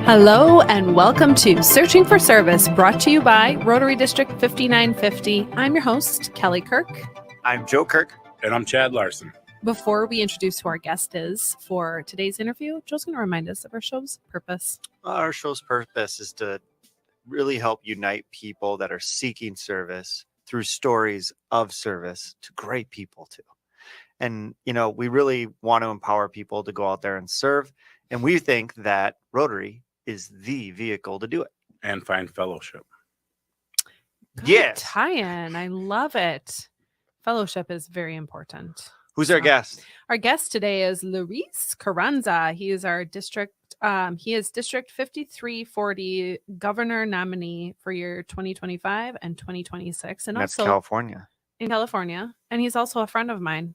Hello and welcome to Searching for Service, brought to you by Rotary District 5950. I'm your host, Kelly Kirk. I'm Joe Kirk. And I'm Chad Larson. Before we introduce who our guest is for today's interview, Joe's going to remind us of our show's purpose. Our show's purpose is to really help unite people that are seeking service through stories of service to great people too. And, we really want to empower people to go out there and serve. And we think that Rotary is the vehicle to do it. And find fellowship. Good Yes. tie-in. I love it. Fellowship is very important. Who's our guest? Our guest today is Luis Carranza. He is our district. He is District 5340 Governor Nominee for year 2025 and 2026, and That's also California. in California. And he's also a friend of mine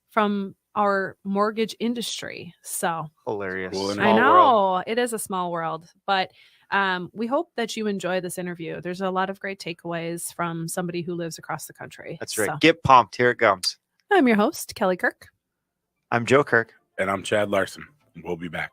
from our mortgage industry. So Hilarious. Cool. I know it is a small world, but we hope that you enjoy this interview. There's a lot of great takeaways from somebody who lives across the country. That's right. So, Get pumped. Here it comes. I'm your host, Kelly Kirk. I'm Joe Kirk. And I'm Chad Larson. We'll be back.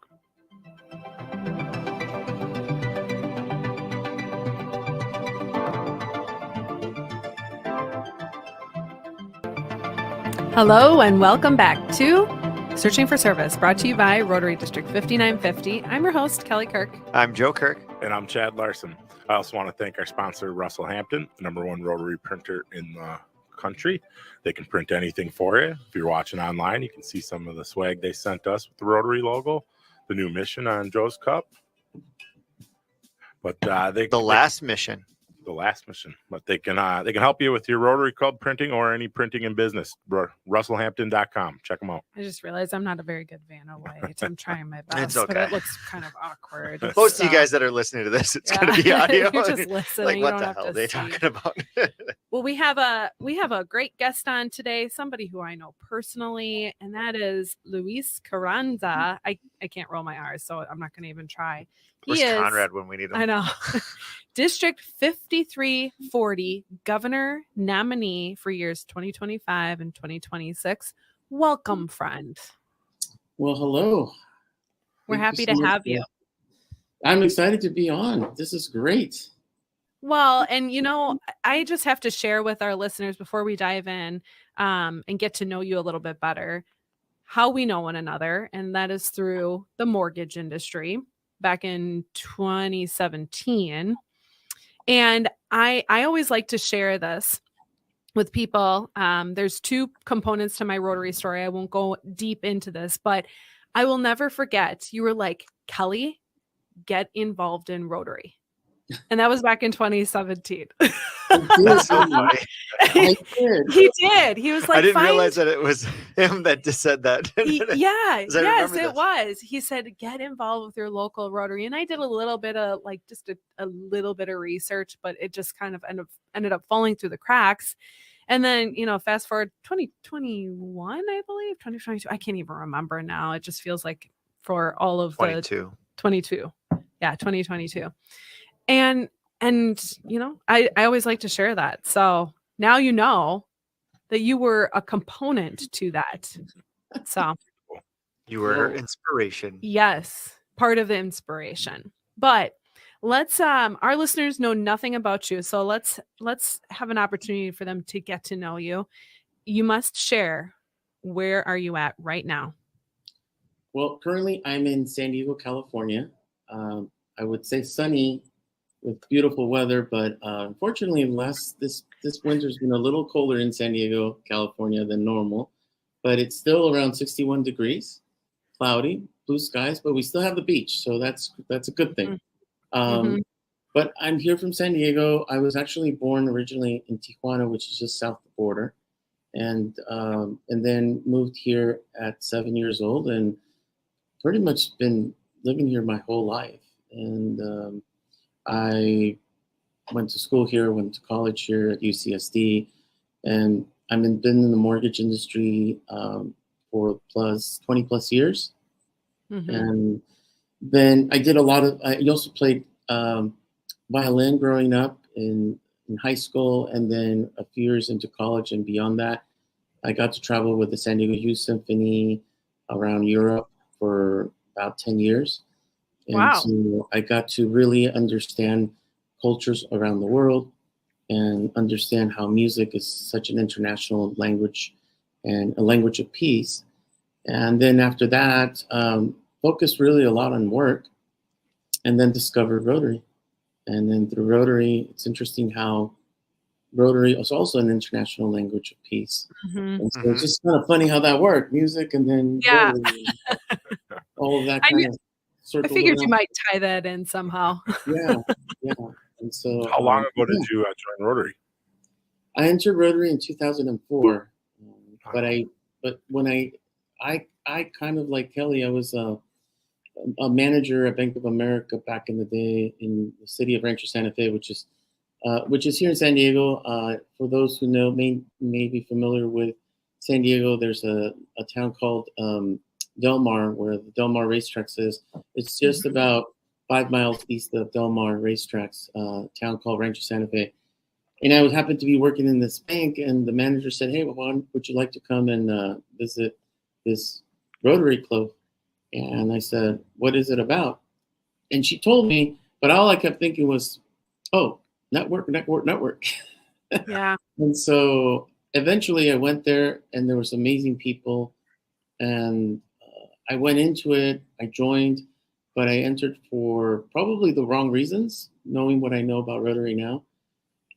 Hello and welcome back to Searching for Service, brought to you by Rotary District 5950. I'm your host, Kelly Kirk. I'm Joe Kirk. And I'm Chad Larson. I also want to thank our sponsor, Russell Hampton, #1 Rotary printer in the country. They can print anything for you. If you're watching online, you can see some of the swag they sent us with the Rotary logo, the new mission on Joe's cup. But the last mission. But they can help you with your Rotary Club printing or any printing in business. RussellHampton.com. Check them out. I just realized I'm not a very good Vanna White. I'm trying my best, It's okay. but it looks kind of awkward. Most of you guys that are listening to this, it's going to be audio. You're just listening. Like, You what don't the have hell to are they see. talking about? Well, we have a great guest on today, somebody who I know personally, and that is Luis Carranza. I can't roll my R's, so I'm not going to even try. Where's Conrad when we need him? I know. District 5340 Governor Nominee for years 2025 and 2026. Welcome, friend. Well, hello. We're Thank happy you to so much have for you. that. I'm excited to be on. This is great. Well, and I just have to share with our listeners before we dive in and get to know you a little bit better how we know one another. And that is through the mortgage industry back in 2017. And I always like to share this with people. There's two components to my Rotary story. I won't go deep into this, but I will never forget. You were like, Kelly, get involved in Rotary. And that was back in 2017. That's so funny. I did. He did. He was like, I didn't realize that it was him that just said that. Yes, remember it this. was. He said, get involved with your local Rotary. And I did a little bit of just a little bit of research, but it just kind of ended up falling through the cracks. And then, fast forward 2021, I believe, 2022. I can't even remember now. It just feels like for all of 22. Yeah, 2022. And I always like to share that. So now you know that you were a component to that. So You were her inspiration. yes, part of the inspiration. But let's our listeners know nothing about you. So let's have an opportunity for them to get to know you. You must share, where are you at right now? Well, currently I'm in San Diego, California. I would say sunny with beautiful weather, but unfortunately, this winter's been a little colder in San Diego, California than normal. But it's still around 61 degrees, cloudy, blue skies, but we still have the beach, so that's a good thing. But I'm here from San Diego. I was actually born originally in Tijuana, which is just south of the border, and then moved here at 7 years old, and pretty much been living here my whole life. And I went to school here, went to college here at UCSD, and I've been in the mortgage industry for 20 plus years. And then I did I also played violin growing up in high school, and then a few years into college and beyond that, I got to travel with the San Diego Youth Symphony around Europe for about 10 years. And Wow. so I got to really understand cultures around the world and understand how music is such an international language and a language of peace. And then after that, focused really a lot on work and then discovered Rotary. And then through Rotary, it's interesting how Rotary is also an international language of peace. Mhm. And so it's just kind of funny how that worked, music and then Yeah. Rotary, all of that I knew kind of I circled figured you around. might tie that in somehow. Yeah, yeah. And so, How long ago did yeah, you join Rotary? I entered Rotary in 2004, but Wow. when I kind of like Kelly, I was a manager at Bank of America back in the day in the city of Rancho Santa Fe, which is here in San Diego. For those who know, may be familiar with San Diego, there's a town called Del Mar, where the Del Mar racetracks is. It's just about 5 miles east of Del Mar racetracks, town called Rancho Santa Fe. And I would happen to be working in this bank, and the manager said, "Hey, Juan, would you like to come and visit this Rotary Club?" And I said, "What is it about?" And she told me, but all I kept thinking was, "Oh, network, network, network." Yeah. And so eventually I went there, and there was amazing people, and I went into it. I joined, but I entered for probably the wrong reasons, knowing what I know about Rotary now.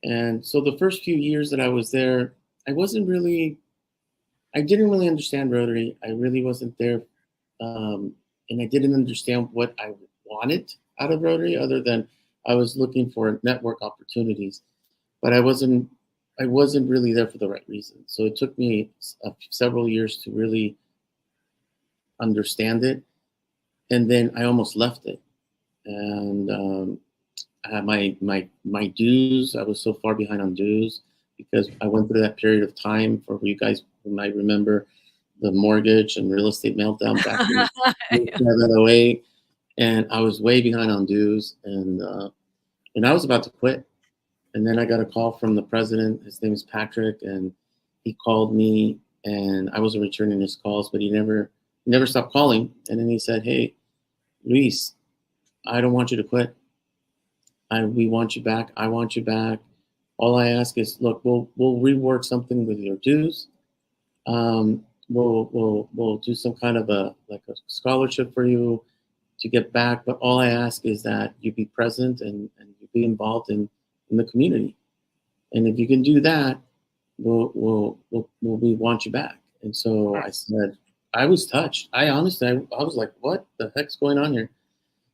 And so the first few years that I was there, I wasn't really, I didn't really understand Rotary. I really wasn't there. And I didn't understand what I wanted out of Rotary other than I was looking for network opportunities, but I wasn't really there for the right reason. So it took me several years to really understand it. And then I almost left it. And I had my dues. I was so far behind on dues because I went through that period of time for you guys who might remember the mortgage and real estate meltdown back in Yeah. 2008, and I was way behind on dues, and I was about to quit. And then I got a call from the president. His name is Patrick, and he called me, and I wasn't returning his calls, but he never stopped calling. And then he said, "Hey, Luis, I don't want you to quit. We want you back. I want you back. All I ask is, look, we'll rework something with your dues. We'll do some kind of a scholarship for you to get back. But all I ask is that you be present and you be involved in the community. And if you can do that, we want you back." And so I said, I was touched. I honestly, I was like, what the heck's going on here?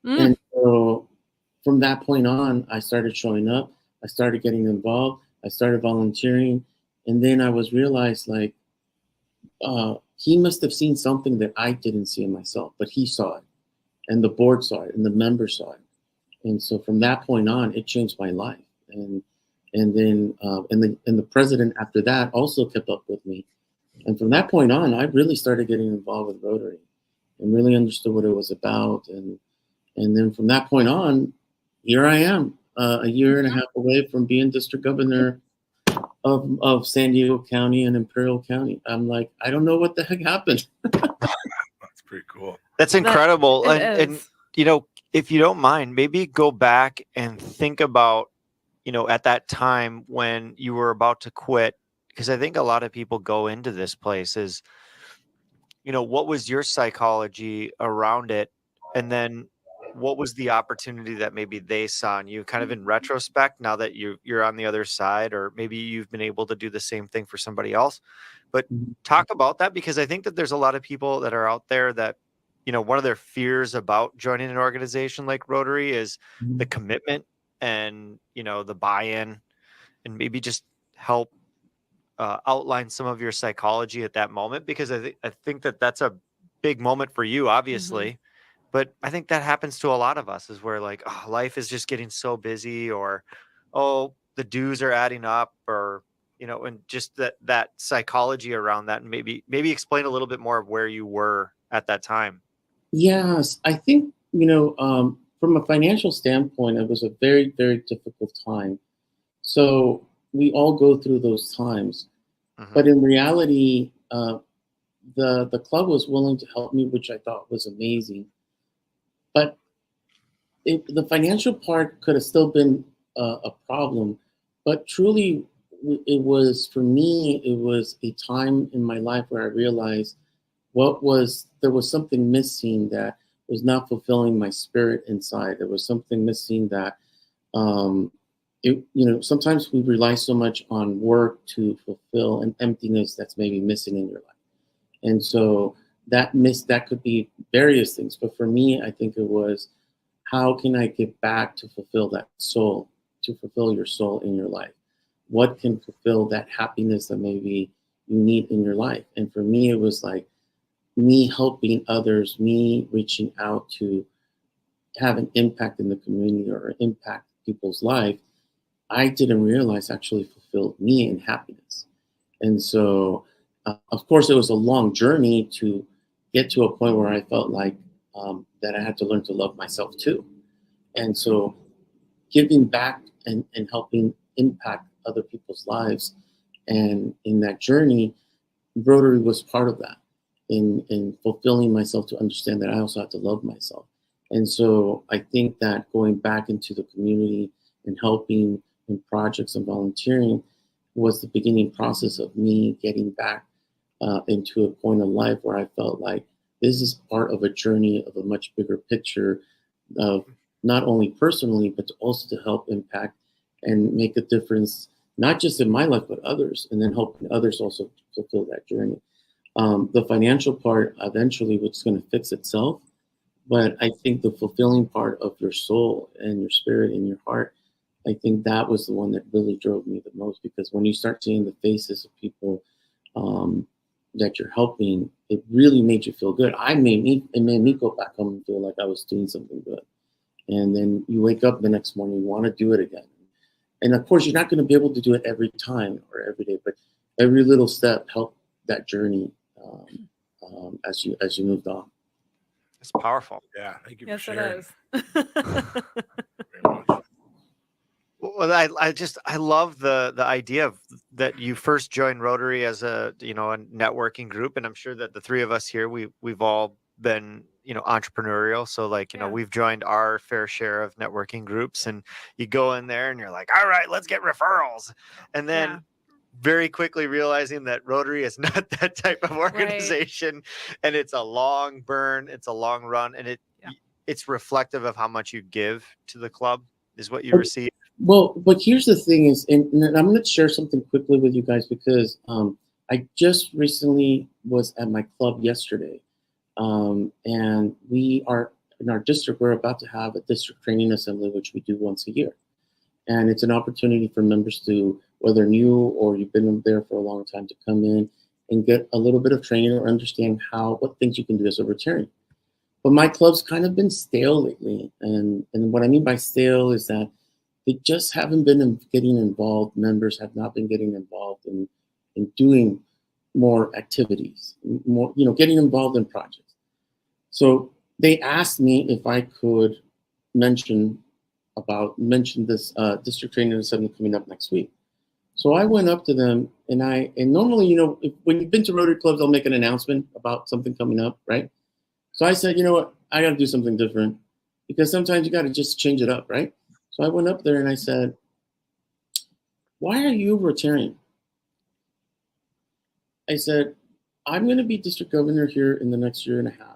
Mm. And so from that point on, I started showing up. I started getting involved. I started volunteering. And then I was realized like, he must have seen something that I didn't see in myself, but he saw it, and the board saw it, and the members saw it. And so from that point on, it changed my life. And then the president after that also kept up with me. And from that point on, I really started getting involved with Rotary and really understood what it was about. And then from that point on, here I am, a year and a half away from being district governor of San Diego County and Imperial County. I'm like, I don't know what the heck happened. That's pretty cool. That's incredible. It And is. if you don't mind, maybe go back and think about, at that time when you were about to quit, because I think a lot of people go into this place is, what was your psychology around it? And then what was the opportunity that maybe they saw in you kind of in retrospect now that you're on the other side, or maybe you've been able to do the same thing for somebody else. But talk about that, because I think that there's a lot of people that are out there that, one of their fears about joining an organization like Rotary is the commitment and, the buy-in, and maybe just help outline some of your psychology at that moment, because I think that that's a big moment for you, obviously. But I think that happens to a lot of us, is where like, oh, life is just getting so busy, or, oh, the dues are adding up, or, and just that psychology around that. And maybe explain a little bit more of where you were at that time. Yes, I think, from a financial standpoint, it was a very, very difficult time. So we all go through those times. But in reality, the club was willing to help me, which I thought was amazing. But the financial part could have still been a problem, but truly, it was for me. It was a time in my life where I realized there was something missing that was not fulfilling my spirit inside. There was something missing that, sometimes we rely so much on work to fulfill an emptiness that's maybe missing in your life. And so that could be various things. But for me, I think it was, how can I give back to fulfill that soul, to fulfill your soul in your life? What can fulfill that happiness that maybe you need in your life? And for me, it was like me helping others, me reaching out to have an impact in the community or impact people's life. I didn't realize actually fulfilled me in happiness. And so, of course, it was a long journey to get to a point where I felt like that I had to learn to love myself too. And so giving back and helping impact other people's lives. And in that journey, Rotary was part of that, in fulfilling myself to understand that I also had to love myself. And so I think that going back into the community and helping in projects and volunteering was the beginning process of me getting back into a point of life where I felt like this is part of a journey of a much bigger picture of not only personally, but also to help impact and make a difference, not just in my life, but others, and then helping others also fulfill that journey. The financial part eventually was going to fix itself, but I think the fulfilling part of your soul and your spirit and your heart, I think that was the one that really drove me the most, because when you start seeing the faces of people that you're helping, it really made you feel good. It made me go back home and feel like I was doing something good. And then you wake up the next morning, you want to do it again. And of course, you're not going to be able to do it every time or every day, but every little step helped that journey as you moved on. It's powerful. Yeah, thank you Yes, for it sharing. is. Very much. Well, I love the idea of that you first joined Rotary as a networking group, and I'm sure that the three of us here, we've all been entrepreneurial, so like Yeah. we've joined our fair share of networking groups, and you go in there and you're like, all right, let's get referrals, and then Yeah. very quickly realizing that Rotary is not that type of organization, and it's a long burn, it's a long run, and it's reflective of how much you give to the club is what you receive. Well, but here's the thing is, and I'm going to share something quickly with you guys, because I just recently was at my club yesterday, and we are in our district. We're about to have a district training assembly, which we do once a year, and it's an opportunity for members to, whether new or you've been there for a long time, to come in and get a little bit of training or understand what things you can do as a Rotarian. But my club's kind of been stale lately, and what I mean by stale is that they just haven't been getting involved. Members have not been getting involved in doing more activities, more, getting involved in projects. So they asked me if I could mention this district training assembly coming up next week. So I went up to them, and normally, when you've been to Rotary clubs, they'll make an announcement about something coming up, right? So I said, you know what, I got to do something different, because sometimes you got to just change it up, right? So I went up there and I said, why are you Rotarian? I said, I'm going to be district governor here in the next year and a half.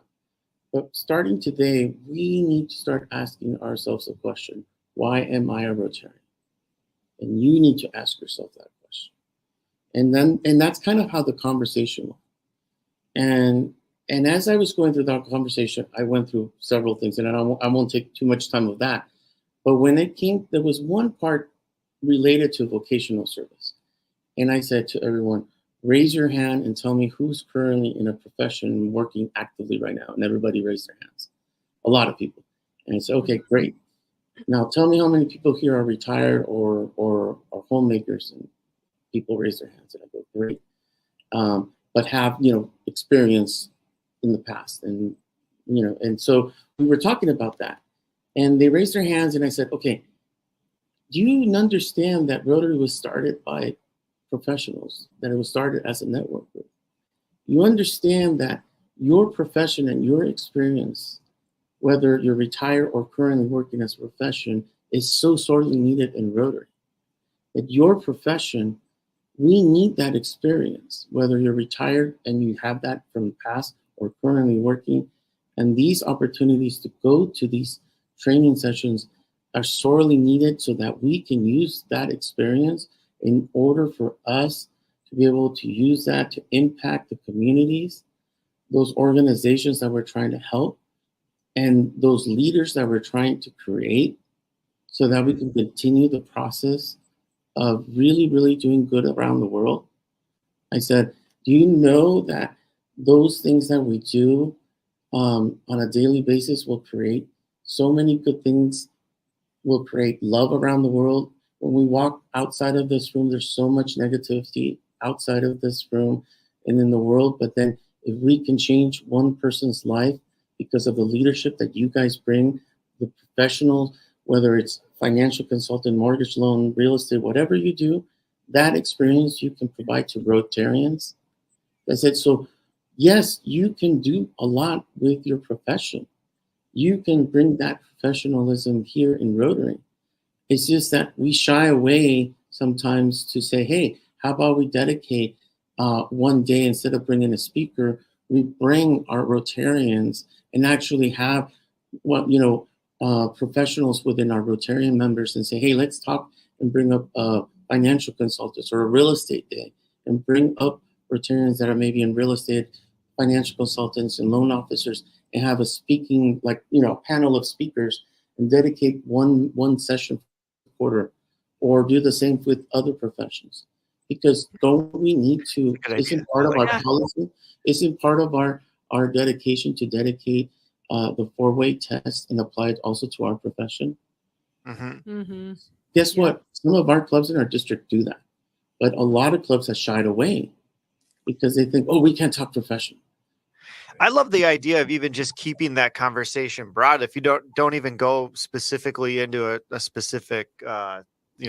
But starting today, we need to start asking ourselves the question, why am I a Rotarian? And you need to ask yourself that question. And that's kind of how the conversation went. And as I was going through that conversation, I went through several things, and I won't take too much time of that. But when it came, there was one part related to vocational service. And I said to everyone, raise your hand and tell me who's currently in a profession working actively right now. And everybody raised their hands. A lot of people. And I said, okay, great. Now tell me how many people here are retired or homemakers. And people raise their hands. And I go, great. But have, experience in the past. And so we were talking about that. And they raised their hands, and I said, okay, do you understand that Rotary was started by professionals, that it was started as a network group? You understand that your profession and your experience whether you're retired or currently working as a profession, is so sorely needed in Rotary. That your profession, we need that experience, whether you're retired and you have that from the past or currently working. And these opportunities to go to these training sessions are sorely needed so that we can use that experience in order for us to be able to use that to impact the communities, those organizations that we're trying to help, and those leaders that we're trying to create so that we can continue the process of really, really doing good around the world. I said, do you know that those things that we do on a daily basis will create so many good things, will create love around the world? When we walk outside of this room, there's so much negativity outside of this room and in the world. But then if we can change one person's life because of the leadership that you guys bring, the professionals, whether it's financial consultant, mortgage loan, real estate, whatever you do, that experience you can provide to Rotarians. I said, so yes, you can do a lot with your profession. You can bring that professionalism here in Rotary. It's just that we shy away sometimes to say, hey, how about we dedicate one day, instead of bringing a speaker, we bring our Rotarians and actually have professionals within our Rotarian members and say, hey, let's talk and bring up financial consultants or a real estate day and bring up Rotarians that are maybe in real estate, financial consultants and loan officers, and have a speaking, panel of speakers and dedicate one session per quarter, or do the same with other professions. Because don't we need to, isn't part of our policy, isn't part of our dedication to dedicate the 4-way test and apply it also to our profession? Guess what? Some of our clubs in our district do that. But a lot of clubs have shied away because they think, oh, we can't talk profession. I love the idea of even just keeping that conversation broad. If you don't even go specifically into a specific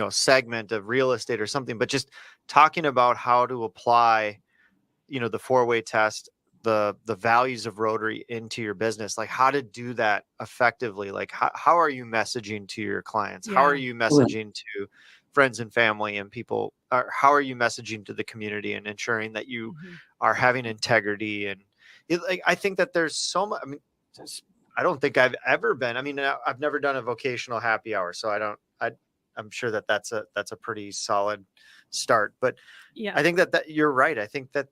segment of real estate or something, but just talking about how to apply, the 4-way test, the values of Rotary into your business, like how to do that effectively. Like how are you messaging to your clients? How are you messaging to friends and family and people? How are you messaging to the community and ensuring that you are having integrity? And I think that there's so much. I mean, I don't think I've ever been. I mean, I've never done a vocational happy hour, so I'm sure that's a pretty solid start. But I think that you're right. I think that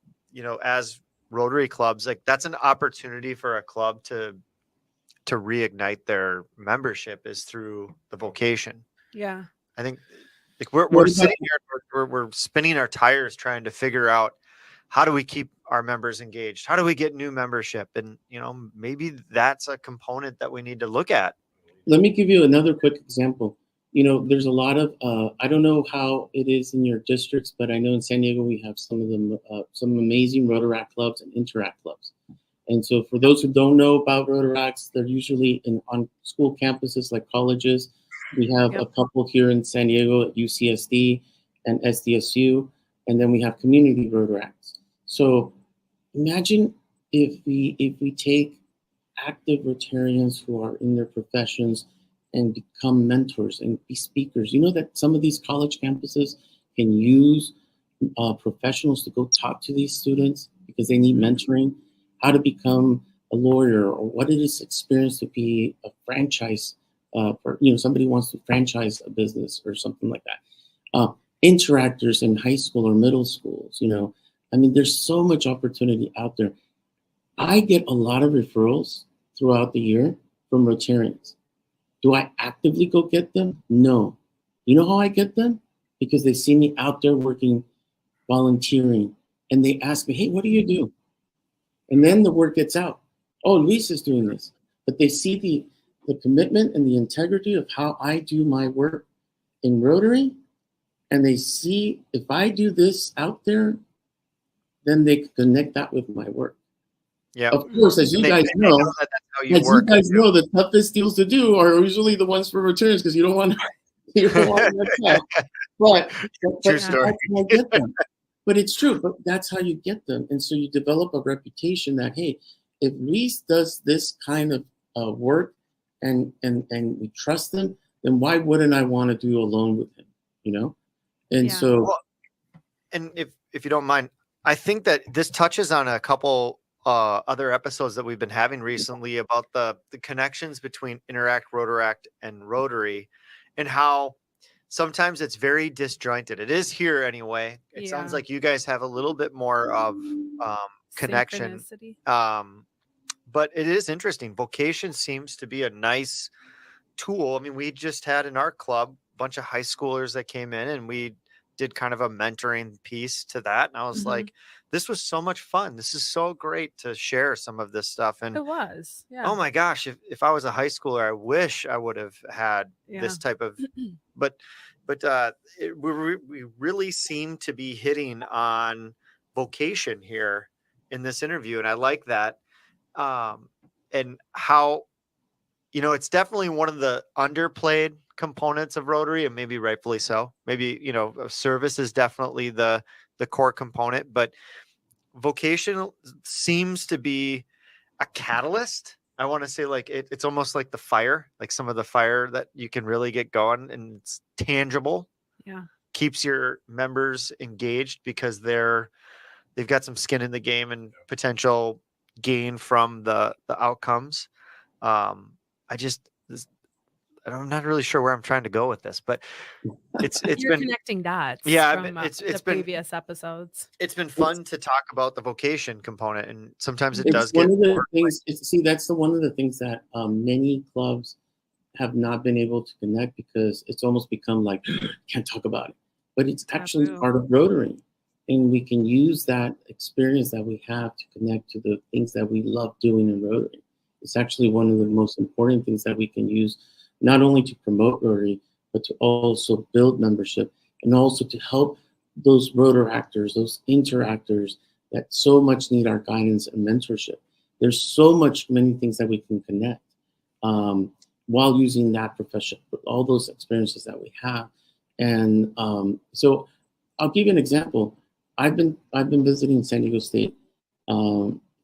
as Rotary clubs, like that's an opportunity for a club to reignite their membership is through the vocation. Yeah, I think like we're sitting here, we're spinning our tires trying to figure out how do we keep our members engaged? How do we get new membership? And, maybe that's a component that we need to look at. Let me give you another quick example. There's a lot of, I don't know how it is in your districts, but I know in San Diego, we have some of them, some amazing Rotaract clubs and Interact clubs. And so for those who don't know about Rotaracts, they're usually on school campuses like colleges. We have a couple here in San Diego at UCSD and SDSU, and then we have community Rotaracts. So imagine if we take active Rotarians who are in their professions and become mentors and be speakers. You know that some of these college campuses can use professionals to go talk to these students because they need mentoring, how to become a lawyer or what it is experience to be a franchise, somebody wants to franchise a business or something like that. Interactors in high school or middle schools, there's so much opportunity out there. I get a lot of referrals throughout the year from Rotarians. Do I actively go get them? No. You know how I get them? Because they see me out there working, volunteering, and they ask me, hey, what do you do? And then the word gets out. Oh, Luis is doing this. But they see the commitment and the integrity of how I do my work in Rotary, and they see if I do this out there, then they connect that with my work. Yeah. Of course, as you guys know, the toughest deals to do are usually the ones for Rotarians because you don't want to get that. But true story. I get them. But it's true. But that's how you get them, and so you develop a reputation that hey, if Reese does this kind of work and we trust them, then why wouldn't I want to do alone with him? You know, and Yeah. so Well, and if you don't mind, I think that this touches on a couple other episodes that we've been having recently about the connections between Interact, Rotaract, and Rotary, and how sometimes it's very disjointed. It is here anyway. It sounds Yeah. like you guys have a little bit more of connection. Synchronicity. But it is interesting. Vocation seems to be a nice tool. I mean, we just had in our club a bunch of high schoolers that came in and we did kind of a mentoring piece to that. And I was Mhm. like, this was so much fun. This is so great to share some of this stuff. And It was. oh Yeah. my gosh, if I was a high schooler, I wish I would have had Yeah. this type of, but we really seem to be hitting on vocation here in this interview. And I like that. And how, it's definitely one of the underplayed components of Rotary, and maybe rightfully so. Maybe, service is definitely the core component, but vocation seems to be a catalyst. I want to say like it's almost like the fire, like some of the fire that you can really get going and it's tangible, Yeah. keeps your members engaged because they've got some skin in the game and potential gain from the outcomes. I'm not really sure where I'm trying to go with this, but it's You're been, connecting dots yeah, from it's the been previous episodes. it's been fun to talk about the vocation component, and sometimes it it's does one get of the work. things. See, that's one of the things that many clubs have not been able to connect because it's almost become like can't talk about it. But it's actually Taboo. part of Rotary, and we can use that experience that we have to connect to the things that we love doing in Rotary. It's actually one of the most important things that we can use, not only to promote Rotary, but to also build membership and also to help those Rotaractors, those interactors that so much need our guidance and mentorship. There's so many things that we can connect while using that profession, all those experiences that we have. And so I'll give you an example. I've been visiting San Diego State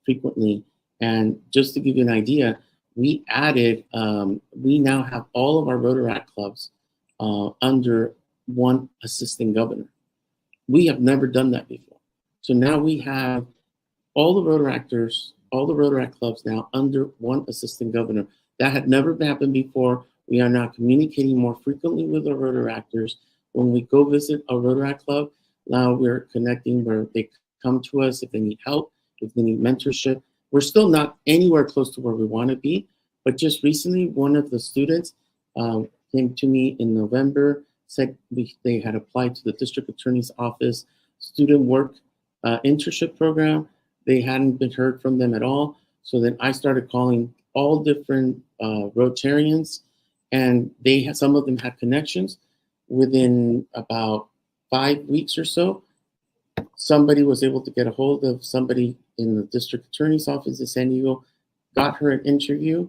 frequently, and just to give you an idea, we added, we now have all of our Rotaract clubs under one assistant governor. We have never done that before. So now we have all the Rotaractors, all the Rotaract clubs now under one assistant governor. That had never happened before. We are now communicating more frequently with our Rotaractors. When we go visit a Rotaract club, now we're connecting where they come to us if they need help, if they need mentorship. We're still not anywhere close to where we want to be, but just recently, one of the students came to me in November, said they had applied to the district attorney's office student work internship program. They hadn't been heard from them at all. So then I started calling all different Rotarians, and some of them had connections. Within about 5 weeks or so, somebody was able to get a hold of somebody in the district attorney's office in San Diego, got her an interview,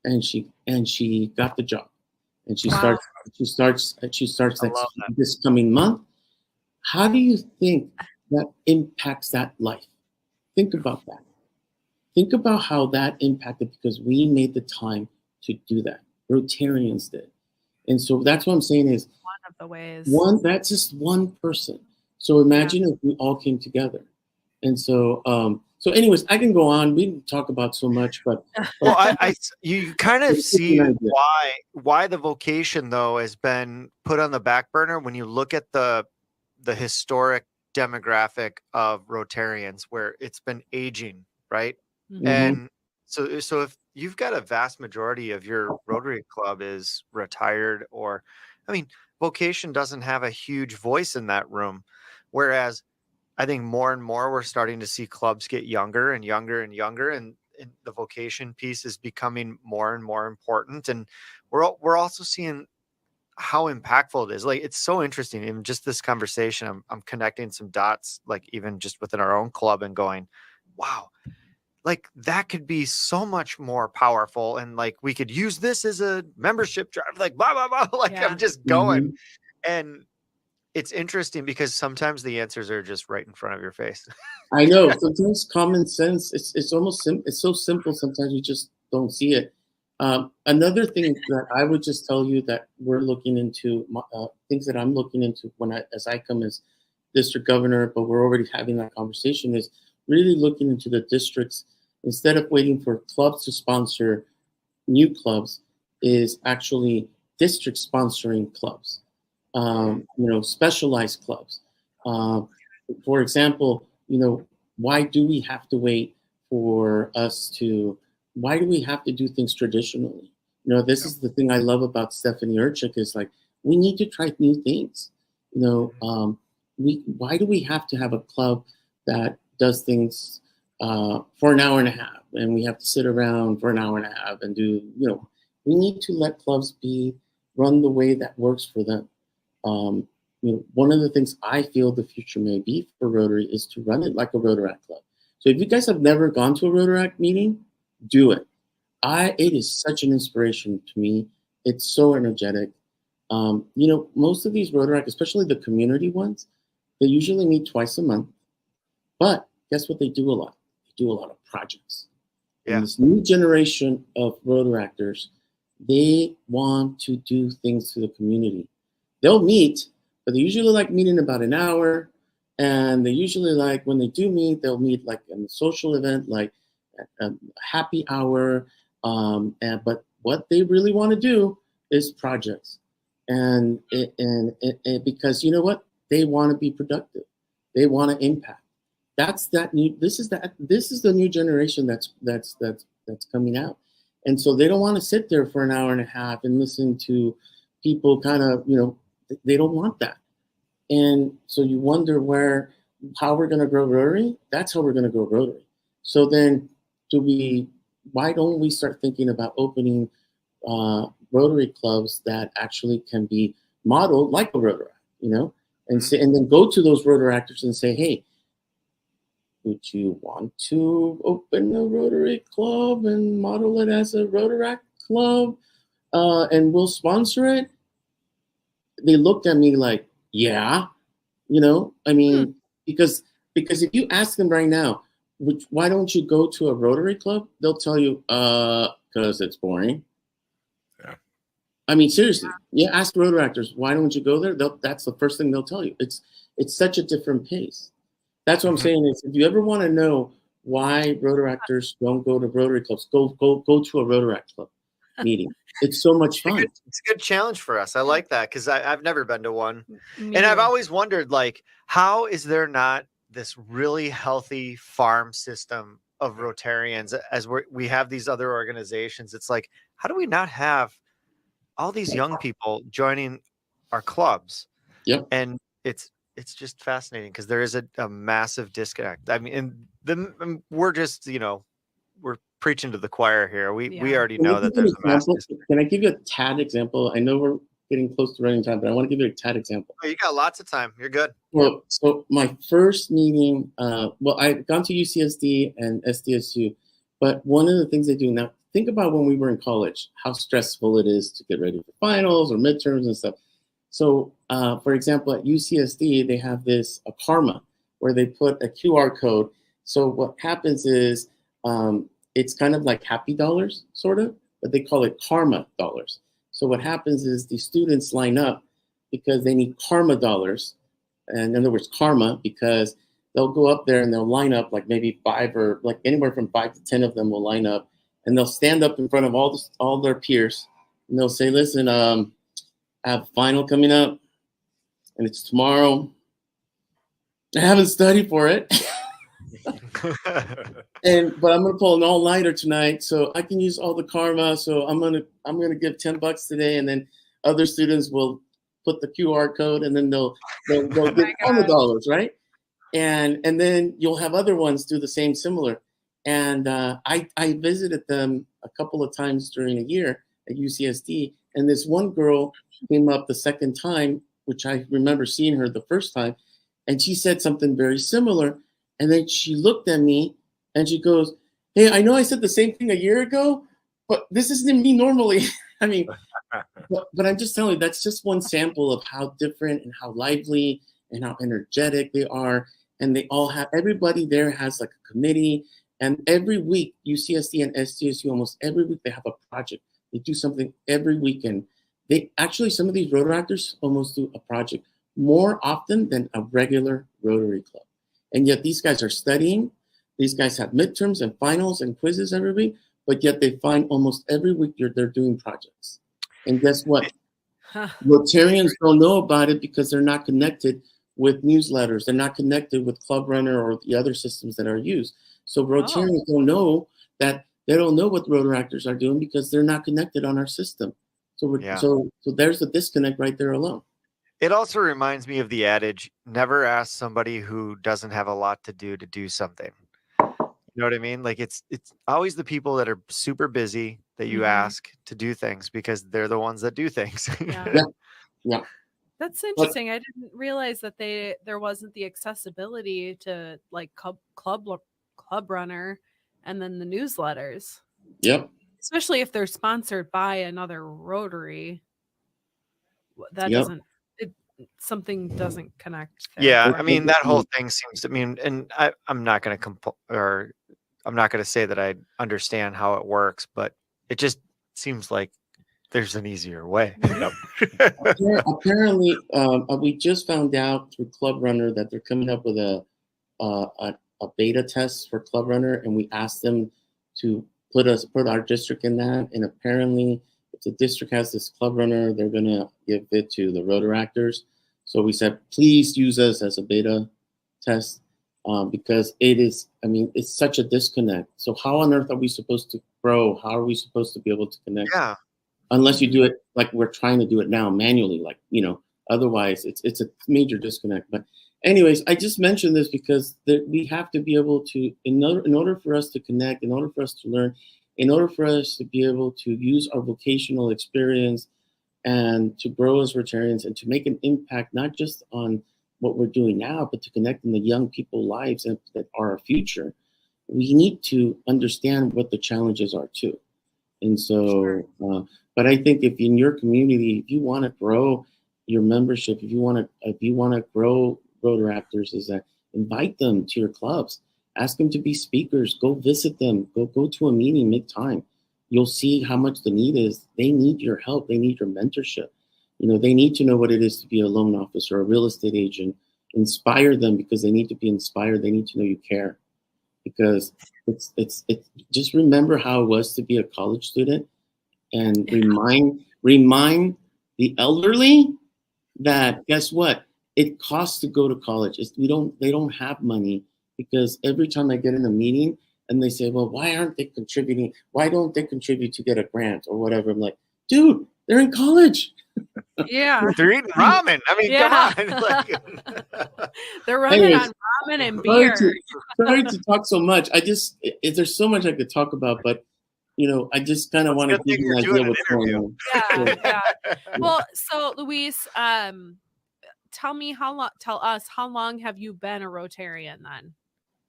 and she got the job. And she Wow. starts I love that. this coming month. How do you think that impacts that life? Think about that. Think about how that impacted because we made the time to do that. Rotarians did. And so that's what I'm saying is One of the ways. that's just one person. So imagine if we all came together. And so so anyways, I can go on. We didn't talk about so much, but Well, you kind of It's an see idea. why the vocation though has been put on the back burner when you look at the historic demographic of Rotarians, where it's been aging, right? Mhm. And so if you've got a vast majority of your Rotary Club is retired, or I mean, vocation doesn't have a huge voice in that room, whereas I think more and more we're starting to see clubs get younger and younger and younger, and the vocation piece is becoming more and more important. And we're also seeing how impactful it is. Like, it's so interesting. In just this conversation, I'm connecting some dots, like even just within our own club, and going, wow, like that could be so much more powerful. And like we could use this as a membership drive, like blah blah blah. Like Yeah. I'm just going, and it's interesting because sometimes the answers are just right in front of your face. I know sometimes common sense. It's almost it's so simple. Sometimes we just don't see it. Another thing that I would just tell you that we're looking into, things that I'm looking into as I come as district governor, but we're already having that conversation, is really looking into the districts instead of waiting for clubs to sponsor new clubs, is actually district sponsoring clubs, specialized clubs. For example, why do we have to wait for why do we have to do things traditionally? This is the thing I love about Stephanie Urchik, is like, we need to try new things. Why do we have to have a club that does things for an hour and a half, and we have to sit around for an hour and a half and do, we need to let clubs run the way that works for them. One of the things I feel the future may be for Rotary is to run it like a Rotaract club. So if you guys have never gone to a Rotaract meeting, do it. It is such an inspiration to me. It's so energetic. Most of these Rotaract, especially the community ones, they usually meet twice a month. But guess what they do a lot? They do a lot of projects. Yeah. And this new generation of Rotaractors, they want to do things to the community. They'll meet, but they usually like meeting about an hour. And they usually like, when they do meet, they'll meet like in a social event, like a happy hour. But what they really want to do is projects. And because you know what? They want to be productive. They want to impact. This is the new generation that's coming out. And so they don't want to sit there for an hour and a half and listen to people kind of, they don't want that. And so you wonder how we're going to grow Rotary. That's how we're going to grow Rotary. So then why don't we start thinking about opening Rotary clubs that actually can be modeled like a Rotaract, and then go to those Rotaractors and say, hey, would you want to open a Rotary club and model it as a Rotaract club, and we'll sponsor it? They looked at me like, yeah, because if you ask them right now, why don't you go to a Rotary club? They'll tell you, because it's boring. Yeah. I mean, seriously, ask Rotaractors, why don't you go there? That's the first thing they'll tell you. It's such a different pace. That's what I'm saying is, if you ever want to know why Rotaractors don't go to Rotary clubs, go to a Rotaract club meeting. It's so much fun. It's a good challenge for us. I like that, because I've never been to one. Me And I've too. always wondered, like, how is there not this really healthy farm system of Rotarians as we have these other organizations? It's like, how do we not have all these young people joining our clubs? Yep. And it's just fascinating, because there is a massive disconnect. I mean, and we're just, we're preaching to the choir here. We already know that there's a massive disconnect. Can I give you a tad example? I know we're getting close to running time, but I want to give you a tad example. Oh, you got lots of time. You're good. Well, so my first meeting, I've gone to UCSD and SDSU, but one of the things they do now, think about when we were in college, how stressful it is to get ready for finals or midterms and stuff. So, for example, at UCSD, they have this Karma, where they put a QR code. So what happens is, it's kind of like happy dollars, sort of, but they call it karma dollars. So what happens is the students line up because they need karma dollars. And in other words, karma, because they'll go up there and they'll line up, like maybe 5 or like anywhere from 5 to 10 of them will line up, and they'll stand up in front of all their peers, and they'll say, listen, I have a final coming up and it's tomorrow. I haven't studied for it. But I'm gonna pull an all-nighter tonight, so I can use all the karma. So I'm gonna give $10 today, and then other students will put the QR code, and then they'll get karma dollars, right? And then you'll have other ones do the same similar. And I visited them a couple of times during a year at UCSD, and this one girl came up the second time, which I remember seeing her the first time, and she said something very similar. And then she looked at me and she goes, hey, I know I said the same thing a year ago, but this isn't me normally. I mean, but I'm just telling you, that's just one sample of how different and how lively and how energetic they are. And they all have, everybody there has like a committee, And every week, UCSD and SDSU, almost every week, they have a project. They do something every weekend. They actually, some of these Rotaractors almost do a project more often than a regular Rotary Club. And yet these guys are studying. These guys have midterms and finals and quizzes every week, but yet they find almost every week they're doing projects. And guess what? Rotarians don't know about it because they're not connected with newsletters. They're not connected with Club Runner or the other systems that are used. So Rotarians don't know that. They don't know what Rotaractors are doing because they're not connected on our system. So so there's a disconnect right there alone. It also reminds me of the adage, never ask somebody who doesn't have a lot to do something. You know what I mean? Like it's always the people that are super busy that you ask to do things because they're the ones that do things. Yeah. That's interesting. I didn't realize that there wasn't the accessibility to like club runner and then the newsletters. Yep. Especially if they're sponsored by another Rotary. That doesn't something doesn't connect there. Yeah, I mean that whole thing seems to mean, and I'm not going to say that I understand how it works, but it just seems like there's an easier way. Apparently, we just found out through Club Runner that they're coming up with a beta test for Club Runner, and we asked them to put our district in that. And apparently, if the district has this Club Runner, they're gonna give it to the Rotaractors. So we said, please use us as a beta test because it is. I mean, it's such a disconnect. So how on earth are we supposed to grow? How are we supposed to be able to connect? Yeah. Unless you do it like we're trying to do it now manually, like, otherwise it's a major disconnect. But anyways, I just mentioned this because we have to be able to, in order for us to connect, in order for us to learn, in order for us to be able to use our vocational experience and to grow as Rotarians and to make an impact, not just on what we're doing now, but to connect in the young people's lives that are our future, we need to understand what the challenges are too. And so, but I think if in your community, if you want to grow your membership, if you want to grow Rotaractors, is that invite them to your clubs, ask them to be speakers, go visit them, go to a meeting, make time. You'll see how much the need is. They need your help. They need your mentorship. They need to know what it is to be a loan officer, a real estate agent. Inspire them because they need to be inspired. They need to know you care. Because it's just remember how it was to be a college student, and remind the elderly that guess what, it costs to go to college. They don't have money, because every time I get in a meeting and they say, well, why aren't they contributing? Why don't they contribute to get a grant or whatever? I'm like, dude, they're in college. Yeah. They're eating ramen. I mean, come on. They're running on ramen and beer. Sorry to talk so much. There's so much I could talk about, but I just kind of want to give you an idea what's going on. Yeah. Well, so Luis, tell us how long have you been a Rotarian then?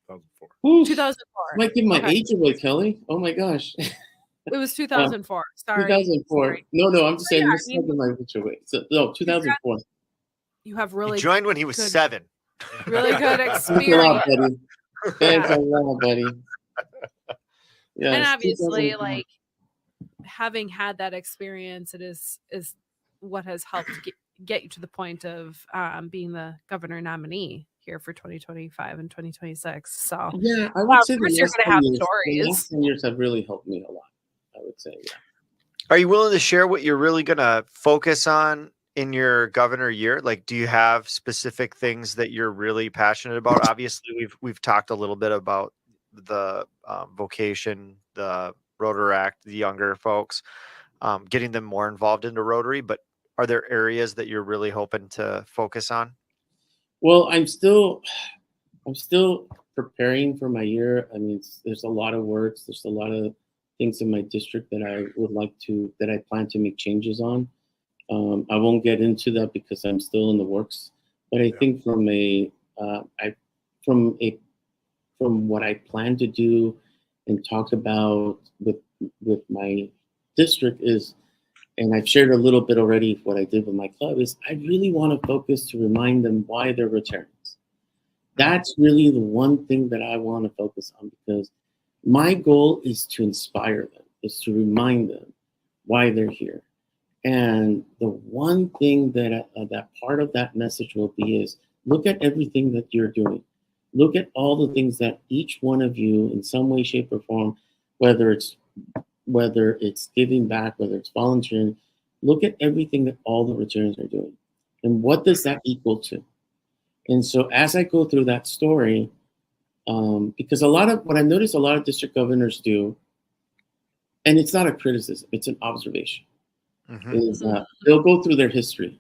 2004. 2004. Might give my age away, Kelly. Oh my gosh. It was 2004. Sorry. 2004. Sorry. No, I'm just saying this is my age away. So no, 2004. You have really he joined when he was 7. Really good Thanks a lot, experience. buddy. Thanks a lot, buddy. Yeah, And obviously, like having had that experience, it is what has helped get you to the point of being the governor nominee here for 2025 and 2026. So yeah, I would say of course you're going to have stories. The last 10 years have really helped me a lot, I would say. Yeah. Are you willing to share what you're really going to focus on in your governor year? Like, do you have specific things that you're really passionate about? Obviously, we've talked a little bit about the vocation, the Rotaract, the younger folks, getting them more involved into Rotary. But are there areas that you're really hoping to focus on? Well, I'm still preparing for my year. I mean, there's a lot of works. There's a lot of things in my district that I plan to make changes on. I won't get into that because I'm still in the works. But I think from what I plan to do and talk about with my district is, and I've shared a little bit already what I did with my club, is I really want to focus to remind them why they're Rotarians. That's really the one thing that I want to focus on, because My goal is to inspire them, is to remind them why they're here. And the one thing that that part of that message will be is look at everything that you're doing. Look at all the things that each one of you, in some way, shape, or form, whether it's giving back, whether it's volunteering, look at everything that all the Rotarians are doing, and what does that equal to? And so, as I go through that story, because what I noticed a lot of district governors do, and it's not a criticism, it's an observation. Is they'll go through their history,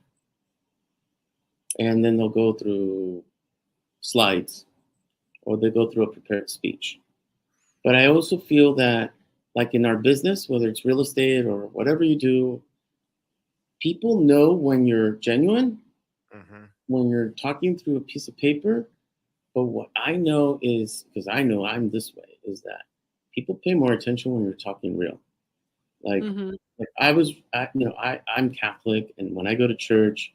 and then they'll go through slides, or they go through a prepared speech. But I also feel that, like in our business, whether it's real estate or whatever you do, people know when you're genuine, when you're talking through a piece of paper. But what I know is, because I know I'm this way, is that people pay more attention when you're talking real. Like, I'm Catholic, and when I go to church,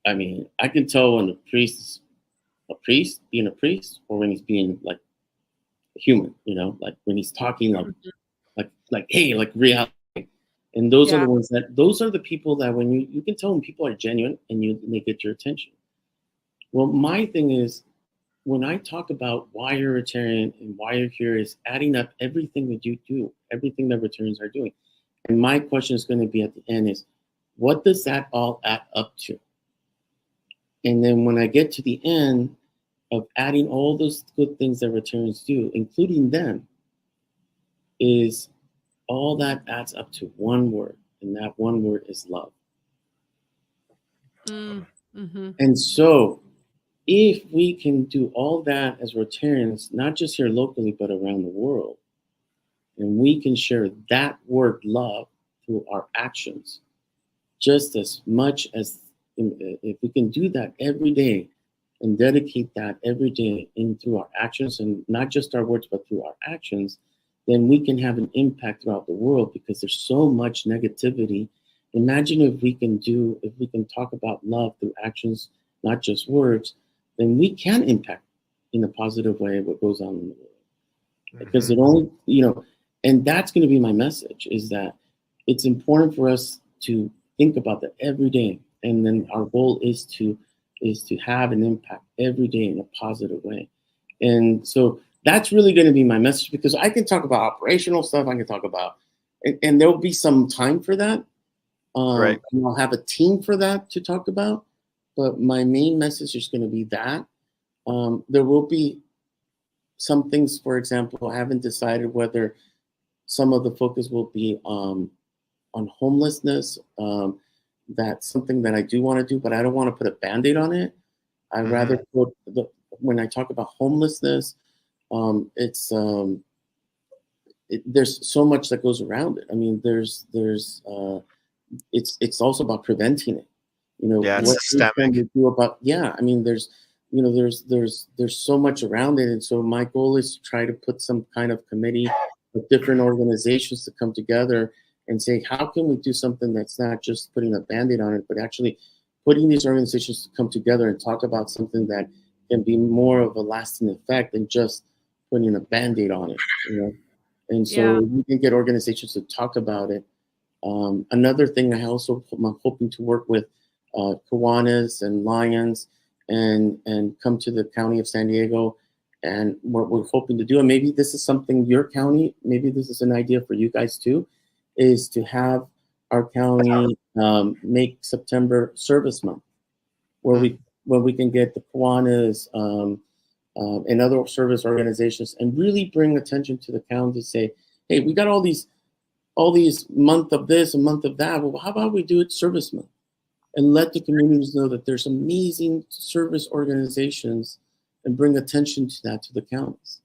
I mean, I can tell when a priest is a priest, being a priest, or when he's being like a human, like when he's talking like hey, like reality. And those are the ones those are the people that when you can tell when people are genuine and they get your attention. Well, my thing is, when I talk about why you're a Rotarian and why you're here, is adding up everything that you do, everything that Rotarians are doing. And my question is going to be at the end is, what does that all add up to? And then when I get to the end of adding all those good things that Rotarians do, including them, is all that adds up to one word. And that one word is love. And so if we can do all that as Rotarians, not just here locally, but around the world, and we can share that word love through our actions, just as much as if we can do that every day and dedicate that every day through our actions, and not just our words, but through our actions, then we can have an impact throughout the world, because there's so much negativity. Imagine if we can talk about love through actions, not just words, then we can impact in a positive way what goes on in the world. Because it only, and that's going to be my message, is that it's important for us to think about that every day. And then our goal is to have an impact every day in a positive way. And so that's really going to be my message, because I can talk about operational stuff. I can talk about, and there'll be some time for that. Right. And I'll have a team for that to talk about. But my main message is going to be that. There will be some things, for example, I haven't decided whether some of the focus will be on homelessness. That's something that I do want to do, but I don't want to put a Band-Aid on it. I'd rather put when I talk about homelessness, there's so much that goes around it. I mean, it's also about preventing it. It's what systemic. can we do about? I mean, there's so much around it, and so my goal is to try to put some kind of committee of different organizations to come together and say, how can we do something that's not just putting a Band-Aid on it, but actually putting these organizations to come together and talk about something that can be more of a lasting effect than just putting a Band-Aid on it, And so we can get organizations to talk about it. Another thing I'm hoping to work with Kiwanis and Lions and come to the county of San Diego, and what we're hoping to do, and maybe this is something your county, maybe this is an idea for you guys too, is to have our county make September Service Month, where we can get the Kiwanis and other service organizations and really bring attention to the county to say, hey, we got all these month of this and month of that. Well, how about we do it Service Month and let the communities know that there's amazing service organizations, and bring attention to that to the counties.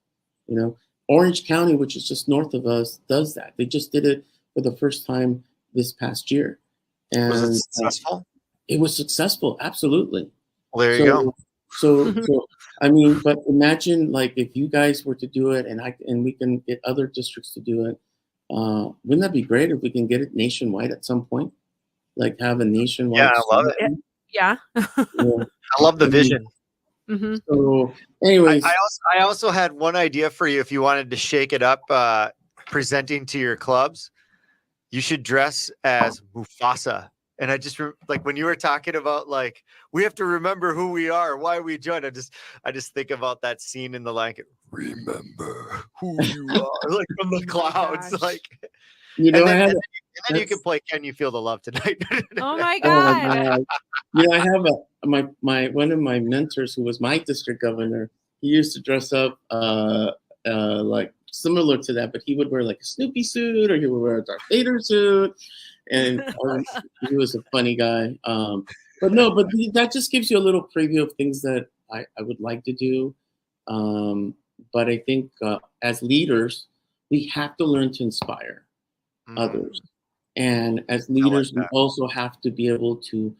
Orange County, which is just north of us, does that. They just did it for the first time this past year. And was it successful? It was successful, absolutely. Well, there you go. So I mean, but imagine like if you guys were to do it, and we can get other districts to do it. Wouldn't that be great if we can get it nationwide at some point? Like have a nationwide. Yeah, I love it. Yeah. I love the vision. Mhm. So, anyways, I also had one idea for you if you wanted to shake it up, presenting to your clubs. You should dress as Mufasa. And I just like when you were talking about like we have to remember who we are, why we joined. I just think about that scene in The Lion King. Remember who you are, like from the clouds, gosh. like. you know, I have And then you can play "Can You Feel the Love Tonight." Oh my oh my god. God. You know, I have my one of my mentors who was my district governor. He used to dress up like similar to that, but he would wear like a Snoopy suit or he would wear a Darth Vader suit, and he was a funny guy. But no, but that just gives you a little preview of things that I would like to do. But I think as leaders, we have to learn to inspire others. And as leaders, we also have to be able to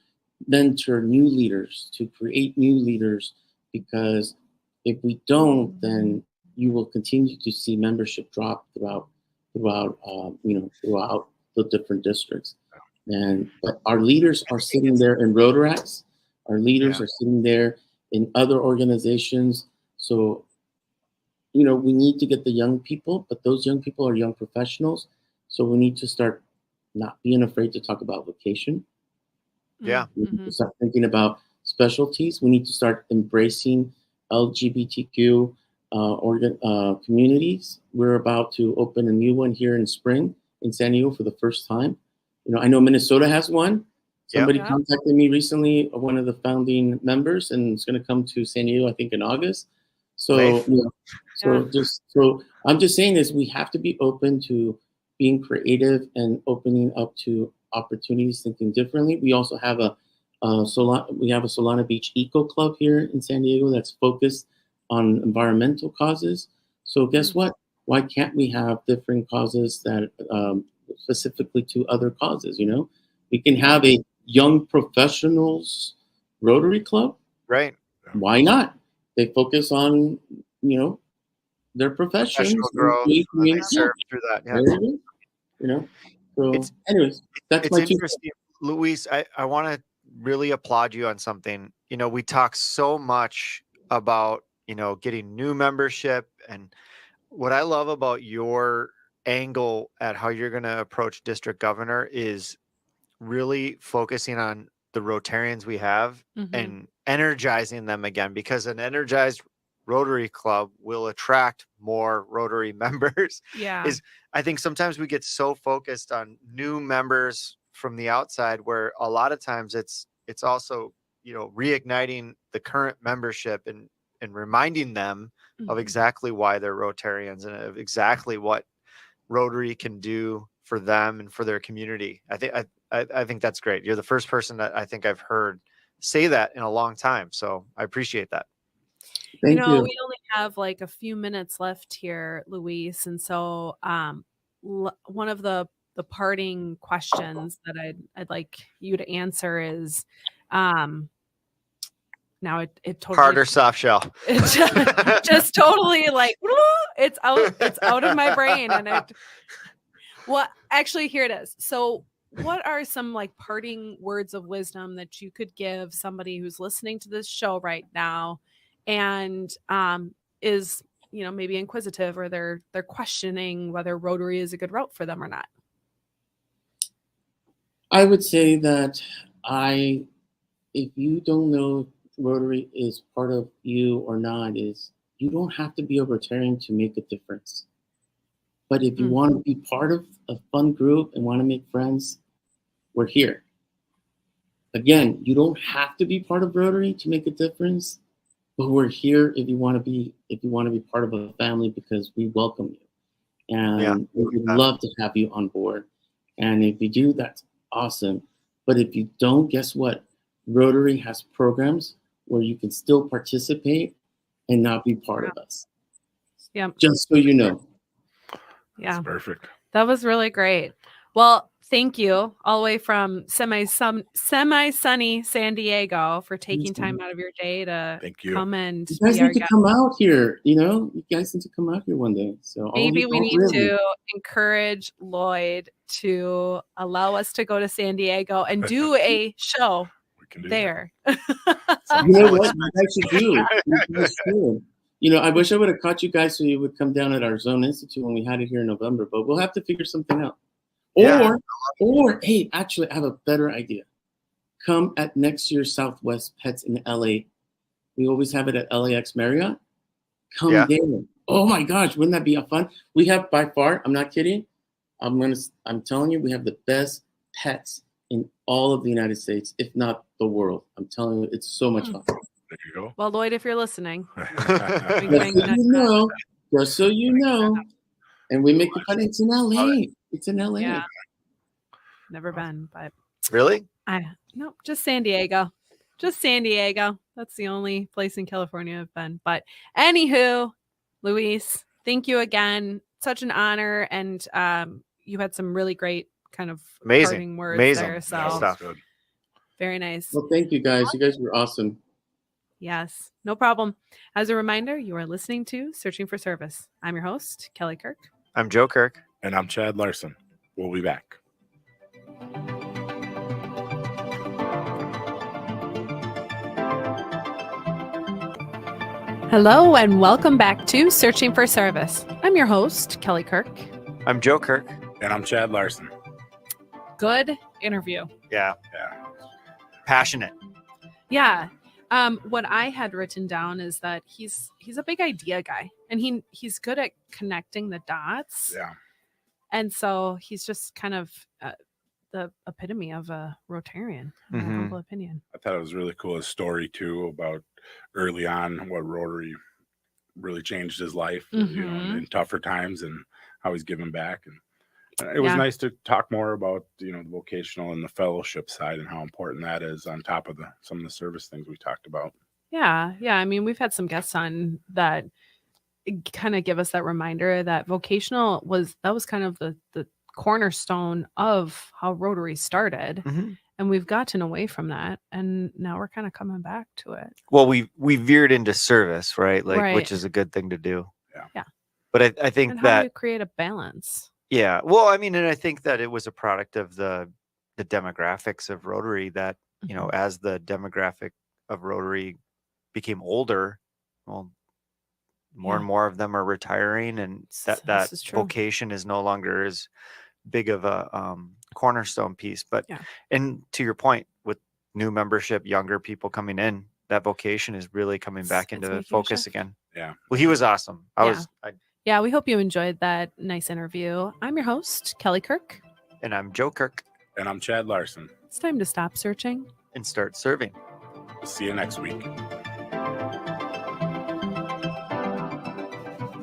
mentor new leaders, to create new leaders, because if we don't, then you will continue to see membership drop throughout the different districts. But our leaders are sitting there in Rotaracts. Our leaders are sitting there in other organizations. So, we need to get the young people, but those young people are young professionals. So we need to start not being afraid to talk about vocation. Yeah. We need to start thinking about specialties. We need to start embracing LGBTQ communities. We're about to open a new one here in spring in San Diego for the first time. I know Minnesota has one. Somebody contacted me recently, one of the founding members, and it's going to come to San Diego, I think, in August. So, so I'm just saying this: we have to be open to being creative and opening up to opportunities, thinking differently. We also have a Solana Beach Eco Club here in San Diego that's focused on environmental causes. So guess what? Why can't we have different causes that specifically to other causes? We can have a young professionals Rotary Club. Right. Why not? They focus on their professions. Professional growth. They serve through that. Yeah. So anyways, that's my interesting. Luis, I want to really applaud you on something. We talk so much about, getting new membership, and what I love about your angle at how you're going to approach district governor is really focusing on the Rotarians we have and energizing them again, because an energized Rotary Club will attract more Rotary members. Yeah. I think sometimes we get so focused on new members from the outside, where a lot of times it's also, reigniting the current membership and reminding them of exactly why they're Rotarians and of exactly what Rotary can do for them and for their community. I think that's great. You're the first person that I think I've heard say that in a long time. So I appreciate that. Thank you. We only have like a few minutes left here, Luis. And so one of the parting questions that I'd like you to answer is, now it totally hard or soft shell. It just totally like it's out of my brain, and actually here it is. So what are some like parting words of wisdom that you could give somebody who's listening to this show right now and is maybe inquisitive, or they're questioning whether Rotary is a good route for them or not? I would say that if you don't know Rotary is part of you or not, is you don't have to be a Rotarian to make a difference. But if you want to be part of a fun group and want to make friends, we're here. Again, you don't have to be part of Rotary to make a difference, but we're here if you want to be part of a family, because we welcome you. And we would love to have you on board. And if you do, that's awesome. But if you don't, guess what? Rotary has programs where you can still participate and not be part of us. Yeah. Just so you know. Yeah. That's perfect. That was really great. Well, thank you all the way from semi-sunny San Diego for taking time out of your day to come and you guys need to come out here. You guys need to come out here one day. So maybe we need to encourage Lloyd to allow us to go to San Diego and do a show can do there. that. You know what? You guys should do. You guys should. You know, I wish I would have caught you guys so you would come down at our Zone Institute when we had it here in November, but we'll have to figure something out. Yeah. Or hey, actually, I have a better idea. Come at next year's Southwest Pets in LA. We always have it at LAX Marriott. Come Yeah. there. Oh my gosh, wouldn't that be a fun? We have by far, I'm not kidding. I'm telling you, we have the best pets in all of the United States, if not the world. I'm telling you, it's so much fun. There you go. Well, Lloyd, if you're listening, Just Just so you know, and we make it fun. It's in LA. It's in LA. Yeah. Never been, but Really? no, just San Diego. Just San Diego. That's the only place in California I've been. But anywho, Luis, thank you again. Such an honor. And you had some really great kind of Amazing. parting words Amazing. there. That So was Stuff. good. very nice. Well, thank you guys. You guys were awesome. Yes, no problem. As a reminder, you are listening to Searching for Service. I'm your host, Kelly Kirk. I'm Joe Kirk. And I'm Chad Larson. We'll be back. Hello and welcome back to Searching for Service. I'm your host, Kelly Kirk. I'm Joe Kirk. And I'm Chad Larson. Good interview. Yeah. Yeah. Passionate. Yeah. What I had written down is that he's a big idea guy, and he's good at connecting the dots. Yeah. And so he's just kind of the epitome of a Rotarian, in my Mhm. humble opinion. I thought it was really cool, his story too, about early on what Rotary really changed his life, you know, Mhm. in tougher times, and how he's giving back. And it was Yeah. nice to talk more about, you know, the vocational and the fellowship side and how important that is on top of some of the service things we talked about. Yeah. I mean, we've had some guests on that kind of give us that reminder that vocational was kind of the cornerstone of how Rotary started. Mhm. And we've gotten away from that, and now we're kind of coming back to it. Well, we veered into service, right? Like, Right. which is a good thing to do. Yeah. But I think And how do that you create a balance? yeah. Well, I mean, and I think that it was a product of the demographics of Rotary that, you know, as the demographic of Rotary became older, well, more and more of them are retiring, and This that is true. vocation is no longer as big of a cornerstone piece. But Yeah. and to your point, with new membership, younger people coming in, that vocation is really coming back It's into making a focus shift. again. Yeah. Well, he was awesome. Yeah, we hope you enjoyed that nice interview. I'm your host, Kelly Kirk. And I'm Joe Kirk, And I'm Chad Larson. It's time to stop searching. and start serving. See you next week.